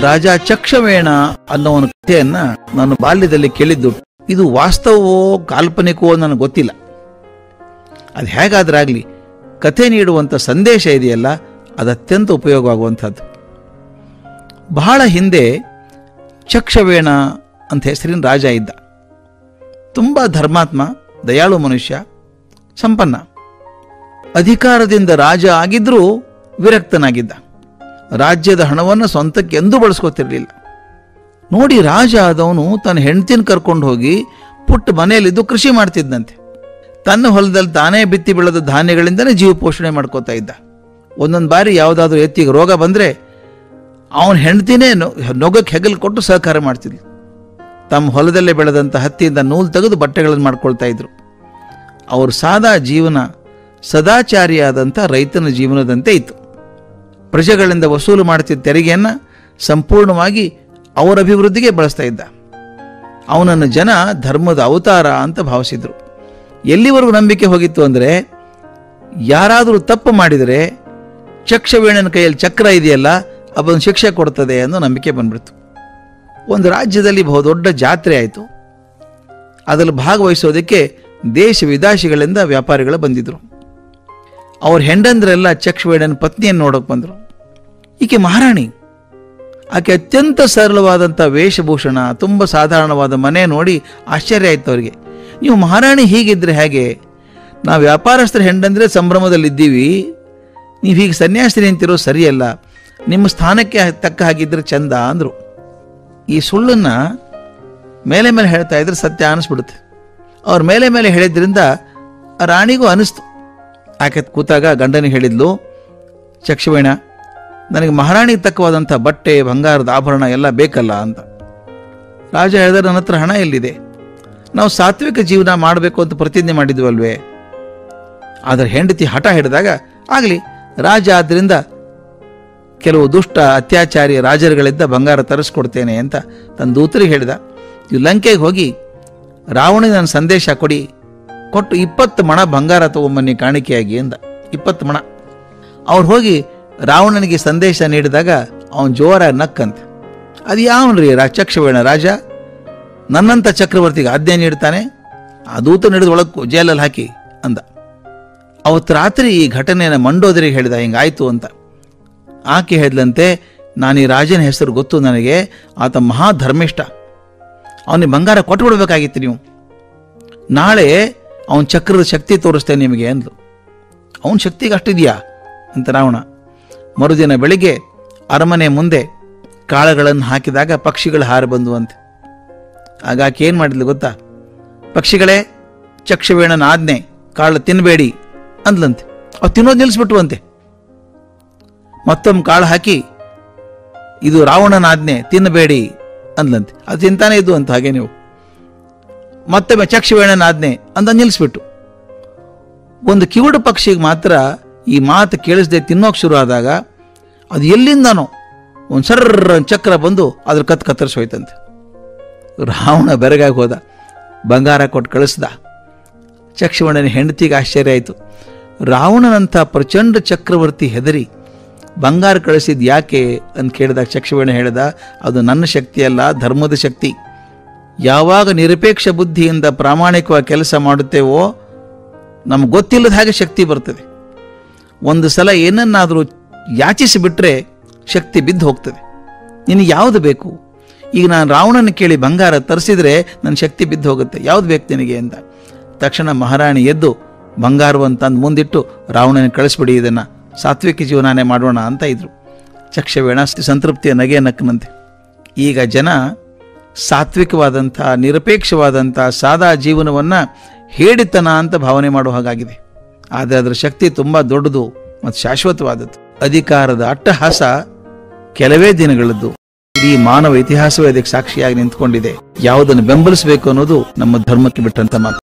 ರಾಜ ಚಕ್ಷವೇಣ ಅನ್ನೋವನ ಕಥೆಯನ್ನ ನಾನು ಬಾಲ್ಯದಲ್ಲಿ ಕೇಳಿದ್ದು. ಇದು ವಾಸ್ತವವೋ ಕಾಲ್ಪನಿಕವೋ ನನಗೆ ಗೊತ್ತಿಲ್ಲ. ಅದು ಹೇಗಾದ್ರಾಗ್ಲಿ ಕಥೆ ನೀಡುವಂಥ ಸಂದೇಶ ಇದೆಯಲ್ಲ, ಅದು ಅತ್ಯಂತ ಉಪಯೋಗವಾಗುವಂಥದ್ದು. ಬಹಳ ಹಿಂದೆ ಚಕ್ಷವೇಣ ಅಂತ ಹೆಸರಿನ ರಾಜ ಇದ್ದ. ತುಂಬ ಧರ್ಮಾತ್ಮ, ದಯಾಳು ಮನುಷ್ಯ, ಸಂಪನ್ನ. ಅಧಿಕಾರದಿಂದ ರಾಜ ಆಗಿದ್ರೂ ವಿರಕ್ತನಾಗಿದ್ದ. ರಾಜ್ಯದ ಹಣವನ್ನು ಸ್ವಂತಕ್ಕೆ ಎಂದೂ ಬಳಸ್ಕೋತಿರ್ಲಿಲ್ಲ. ನೋಡಿ, ರಾಜ ಆದವನು ತನ್ನ ಹೆಂಡತಿನ ಕರ್ಕೊಂಡು ಹೋಗಿ ಪುಟ್ಟ ಮನೆಯಲ್ಲಿದ್ದು ಕೃಷಿ ಮಾಡ್ತಿದ್ದಂತೆ. ತನ್ನ ಹೊಲದಲ್ಲಿ ತಾನೇ ಬಿತ್ತಿ ಬೆಳೆದ ಧಾನ್ಯಗಳಿಂದಲೇ ಜೀವ ಪೋಷಣೆ ಮಾಡ್ಕೋತಾ ಇದ್ದ. ಒಂದೊಂದು ಬಾರಿ ಯಾವುದಾದ್ರೂ ಎತ್ತಿಗೆ ರೋಗ ಬಂದರೆ ಅವನ ಹೆಂಡತಿನೇ ನೊಗಕ್ಕೆ ಹೆಗಲು ಕೊಟ್ಟು ಸಹಕಾರ ಮಾಡ್ತಿದ್ಲು. ತಮ್ಮ ಹೊಲದಲ್ಲೇ ಬೆಳೆದಂಥ ಹತ್ತಿಯಿಂದ ನೂಲು ತೆಗೆದು ಬಟ್ಟೆಗಳನ್ನು ಮಾಡ್ಕೊಳ್ತಾ ಇದ್ರು. ಅವ್ರ ಸಾದಾ ಜೀವನ ಸದಾಚಾರಿಯಾದಂಥ ರೈತನ ಜೀವನದಂತೆ ಇತ್ತು. ಪ್ರಜೆಗಳಿಂದ ವಸೂಲು ಮಾಡ್ತಿದ್ದ ತೆರಿಗೆಯನ್ನು ಸಂಪೂರ್ಣವಾಗಿ ಅವರ ಅಭಿವೃದ್ಧಿಗೆ ಬಳಸ್ತಾ ಇದ್ದ. ಅವನನ್ನು ಜನ ಧರ್ಮದ ಅವತಾರ ಅಂತ ಭಾವಿಸಿದ್ರು. ಎಲ್ಲಿವರೆಗೂ ನಂಬಿಕೆ ಹೋಗಿತ್ತು ಅಂದರೆ, ಯಾರಾದರೂ ತಪ್ಪು ಮಾಡಿದರೆ ಚಕ್ಷವೇಣನ ಕೈಯಲ್ಲಿ ಚಕ್ರ ಇದೆಯಲ್ಲ, ಅದೊಂದು ಶಿಕ್ಷೆ ಕೊಡ್ತದೆ ಅನ್ನೋ ನಂಬಿಕೆ ಬಂದ್ಬಿಡ್ತು. ಒಂದು ರಾಜ್ಯದಲ್ಲಿ ಬಹುದೊಡ್ಡ ಜಾತ್ರೆ ಆಯಿತು. ಅದರಲ್ಲಿ ಭಾಗವಹಿಸೋದಕ್ಕೆ ದೇಶ ವಿದೇಶಗಳಿಂದ ವ್ಯಾಪಾರಿಗಳು ಬಂದಿದ್ರು. ಅವ್ರ ಹೆಂಡಂದ್ರೆಲ್ಲ ಚಕ್ಷವೇಣನ ಪತ್ನಿಯನ್ನು ನೋಡೋಕೆ ಬಂದರು. ಈಕೆ ಮಹಾರಾಣಿ. ಆಕೆ ಅತ್ಯಂತ ಸರಳವಾದಂಥ ವೇಷಭೂಷಣ, ತುಂಬ ಸಾಧಾರಣವಾದ ಮನೆ ನೋಡಿ ಆಶ್ಚರ್ಯ ಆಯ್ತು ಅವರಿಗೆ. ನೀವು ಮಹಾರಾಣಿ ಹೀಗಿದ್ರೆ ಹೇಗೆ? ನಾವು ವ್ಯಾಪಾರಸ್ಥರ ಹೆಂಡಂದ್ರೆ ಸಂಭ್ರಮದಲ್ಲಿದ್ದೀವಿ, ನೀವು ಹೀಗೆ ಸನ್ಯಾಸಿ ನಿಂತಿರೋ ಸರಿಯಲ್ಲ, ನಿಮ್ಮ ಸ್ಥಾನಕ್ಕೆ ತಕ್ಕ ಹಾಗಿದ್ರೆ ಚಂದ ಅಂದರು. ಈ ಸುಳ್ಳನ್ನು ಮೇಲೆ ಮೇಲೆ ಹೇಳ್ತಾ ಇದ್ರೆ ಸತ್ಯ ಅನ್ನಿಸ್ಬಿಡುತ್ತೆ. ಅವ್ರ ಮೇಲೆ ಮೇಲೆ ಹೇಳಿದ್ರಿಂದ ರಾಣಿಗೂ ಅನಿಸ್ತು. ಆಕೆ ಕೂತಾಗ ಗಂಡನಿಗೆ ಹೇಳಿದ್ಲು, ಚಕ್ಷವೇಣ, ನನಗೆ ಮಹಾರಾಣಿಗೆ ತಕ್ಕವಾದಂಥ ಬಟ್ಟೆ, ಬಂಗಾರದ ಆಭರಣ ಎಲ್ಲ ಬೇಕಲ್ಲ ಅಂತ. ರಾಜ ಹೇಳಿದ್ರೆ, ನನ್ನ ಹತ್ರ ಹಣ ಎಲ್ಲಿದೆ? ನಾವು ಸಾತ್ವಿಕ ಜೀವನ ಮಾಡಬೇಕು ಅಂತ ಪ್ರತಿಜ್ಞೆ ಮಾಡಿದ್ವಲ್ವೇ? ಆದರೆ ಹೆಂಡತಿ ಹಠ ಹಿಡಿದಾಗ, ಆಗಲಿ, ರಾಜ ಆದ್ದರಿಂದ ಕೆಲವು ದುಷ್ಟ ಅತ್ಯಾಚಾರಿ ರಾಜರುಗಳಿಂದ ಬಂಗಾರ ತರಿಸ್ಕೊಡ್ತೇನೆ ಅಂತ ತನ್ನ ದೂತರಿಗೆ ಹೇಳಿದ. ನೀವು ಲಂಕೆಗೆ ಹೋಗಿ ರಾವಣನಿಗೆ ನನ್ನ ಸಂದೇಶ ಕೊಟ್ಟು 20 ಮಣ ಬಂಗಾರ ತಗೊಂಬನ್ನಿ ಕಾಣಿಕೆಯಾಗಿ ಅಂದ. 20 ಮಣ. ಅವ್ರು ಹೋಗಿ ರಾವಣನಿಗೆ ಸಂದೇಶ ನೀಡಿದಾಗ ಅವನು ಜೋರಾಗಿ ನಕ್ಕಂತೆ. ಅದು ಯಾವನ್ರಿ ಚಕ್ಷವೇಣ ರಾಜ? ನನ್ನಂಥ ಚಕ್ರವರ್ತಿಗೆ ಆಜ್ಞೆ ನೀಡ್ತಾನೆ, ಆ ದೂತ ನಡೆದು ಒಳಕ್ಕೂ ಜೈಲಲ್ಲಿ ಹಾಕಿ ಅಂದ. ಅವತ್ತು ರಾತ್ರಿ ಈ ಘಟನೆಯನ್ನು ಮಂಡೋದರಿಗೆ ಹೇಳಿದ, ಹಿಂಗಾಯ್ತು ಅಂತ. ಆಕೆ ಹೇಳಿದಂತೆ, ನಾನು ಈ ರಾಜನ ಹೆಸರು ಗೊತ್ತು ನನಗೆ, ಆತ ಮಹಾ ಧರ್ಮಿಷ್ಠ, ಅವನಿಗೆ ಬಂಗಾರ ಕೊಟ್ಟು ಬಿಡಬೇಕಾಗಿತ್ತು ನೀವು. ನಾಳೆ ಅವನ ಚಕ್ರದ ಶಕ್ತಿ ತೋರಿಸ್ತೇನೆ ನಿಮಗೆ ಅಂದ್ಲು. ಅವನ ಶಕ್ತಿಗೆ ಅಷ್ಟಿದೆಯಾ ಅಂತ ರಾವಣ. ಮರುದಿನ ಬೆಳಿಗ್ಗೆ ಅರಮನೆ ಮುಂದೆ ಕಾಳುಗಳನ್ನು ಹಾಕಿದಾಗ ಪಕ್ಷಿಗಳು ಹಾರಿ ಬಂದುವಂತೆ. ಆಗ ಆಕೆ ಏನು ಮಾಡಿದ್ಲು ಗೊತ್ತಾ? ಪಕ್ಷಿಗಳೇ, ಚಕ್ಷವೇಣನ ಆಜ್ಞೆ, ಕಾಳು ತಿನ್ನಬೇಡಿ ಅಂದ್ಲಂತೆ. ಅವು ತಿನ್ನೋದು ನಿಲ್ಲಿಸ್ಬಿಟ್ಟುವಂತೆ. ಮತ್ತೊಮ್ಮೆ ಕಾಳು ಹಾಕಿ, ಇದು ರಾವಣನ ಆಜ್ಞೆ, ತಿನ್ನಬೇಡಿ ಅಂದ್ಲಂತೆ. ಅದು ತಿಂತಾನೆ ಇದ್ದು ಅಂತ. ಹಾಗೆ ನೀವು ಮತ್ತೊಮ್ಮೆ ಚಕ್ಷವೇಣನ ಆಜ್ಞೆ ಅಂತ ನಿಲ್ಲಿಸ್ಬಿಟ್ಟು. ಒಂದು ಕಿವುಡ ಪಕ್ಷಿಗೆ ಮಾತ್ರ ಈ ಮಾತು ಕೇಳಿಸದೆ ತಿನ್ನೋಕೆ ಶುರು ಆದಾಗ ಅದು ಎಲ್ಲಿಂದನೋ ಒಂದು ಸರ್ರ ಚಕ್ರ ಬಂದು ಅದ್ರ ಕತ್ತರಿಸಿ ಹೋಯ್ತಂತೆ. ರಾವಣ ಬೆರಗಾಗಿ ಹೋದ, ಬಂಗಾರ ಕೊಟ್ಟು ಕಳಿಸ್ದ. ಚಕ್ಷವೇಣನ ಹೆಂಡತಿಗೆ ಆಶ್ಚರ್ಯ ಆಯಿತು. ರಾವಣನಂಥ ಪ್ರಚಂಡ ಚಕ್ರವರ್ತಿ ಹೆದರಿ ಬಂಗಾರ ಕಳಿಸಿದ್ ಯಾಕೆ ಅಂತ ಕೇಳಿದಾಗ ಚಕ್ಷವೇಣ ಹೇಳಿದ, ಅದು ನನ್ನ ಶಕ್ತಿ ಅಲ್ಲ, ಧರ್ಮದ ಶಕ್ತಿ. ಯಾವಾಗ ನಿರಪೇಕ್ಷ ಬುದ್ಧಿಯಿಂದ ಪ್ರಾಮಾಣಿಕವಾಗಿ ಕೆಲಸ ಮಾಡುತ್ತೇವೋ ನಮ್ಗೆ ಗೊತ್ತಿಲ್ಲದ ಹಾಗೆ ಶಕ್ತಿ ಬರ್ತದೆ. ಒಂದು ಸಲ ಏನನ್ನಾದರೂ ಯಾಚಿಸಿಬಿಟ್ರೆ ಶಕ್ತಿ ಬಿದ್ದು ಹೋಗ್ತದೆ. ನಿನಗೆ ಯಾವುದು ಬೇಕು? ಈಗ ನಾನು ರಾವಣನ ಕೇಳಿ ಬಂಗಾರ ತರಿಸಿದ್ರೆ ನನ್ನ ಶಕ್ತಿ ಬಿದ್ದು ಹೋಗುತ್ತೆ, ಯಾವ್ದು ಬೇಕು ನಿನಗೆ ಅಂತ. ತಕ್ಷಣ ಮಹಾರಾಣಿ ಎದ್ದು ಬಂಗಾರವನ್ನು ತಂದು ಮುಂದಿಟ್ಟು, ರಾವಣನ ಕಳಿಸ್ಬಿಡಿ, ಇದನ್ನು ಸಾತ್ವಿಕ ಜೀವನನೇ ಮಾಡೋಣ ಅಂತ ಇದ್ರು. ಚಕ್ಷವೇಣ ಸಂತೃಪ್ತಿಯ ನಗೆ ನಕ್ಕನಂತೆ. ಈಗ ಜನ ಸಾತ್ವಿಕವಾದಂಥ, ನಿರಪೇಕ್ಷವಾದಂಥ ಸಾದಾ ಜೀವನವನ್ನು ಹೇಡಿತನ ಅಂತ ಭಾವನೆ ಮಾಡೋ ಹಾಗಾಗಿದೆ. ಆದರೆ ಅದರ ಶಕ್ತಿ ತುಂಬ ದೊಡ್ಡದು ಮತ್ತು ಶಾಶ್ವತವಾದದ್ದು. ಅಧಿಕಾರದ ಅಟ್ಟಹಾಸ ಕೆಲವೇ ದಿನಗಳದ್ದು. ಇಡೀ ಮಾನವ ಇತಿಹಾಸವೇ ಅದಕ್ಕೆ ಸಾಕ್ಷಿಯಾಗಿ ನಿಂತ್ಕೊಂಡಿದೆ. ಯಾವುದನ್ನು ಬೆಂಬಲಿಸಬೇಕು ಅನ್ನೋದು ನಮ್ಮ ಧರ್ಮಕ್ಕೆ ಬಿಟ್ಟಂತ ಮಾತು.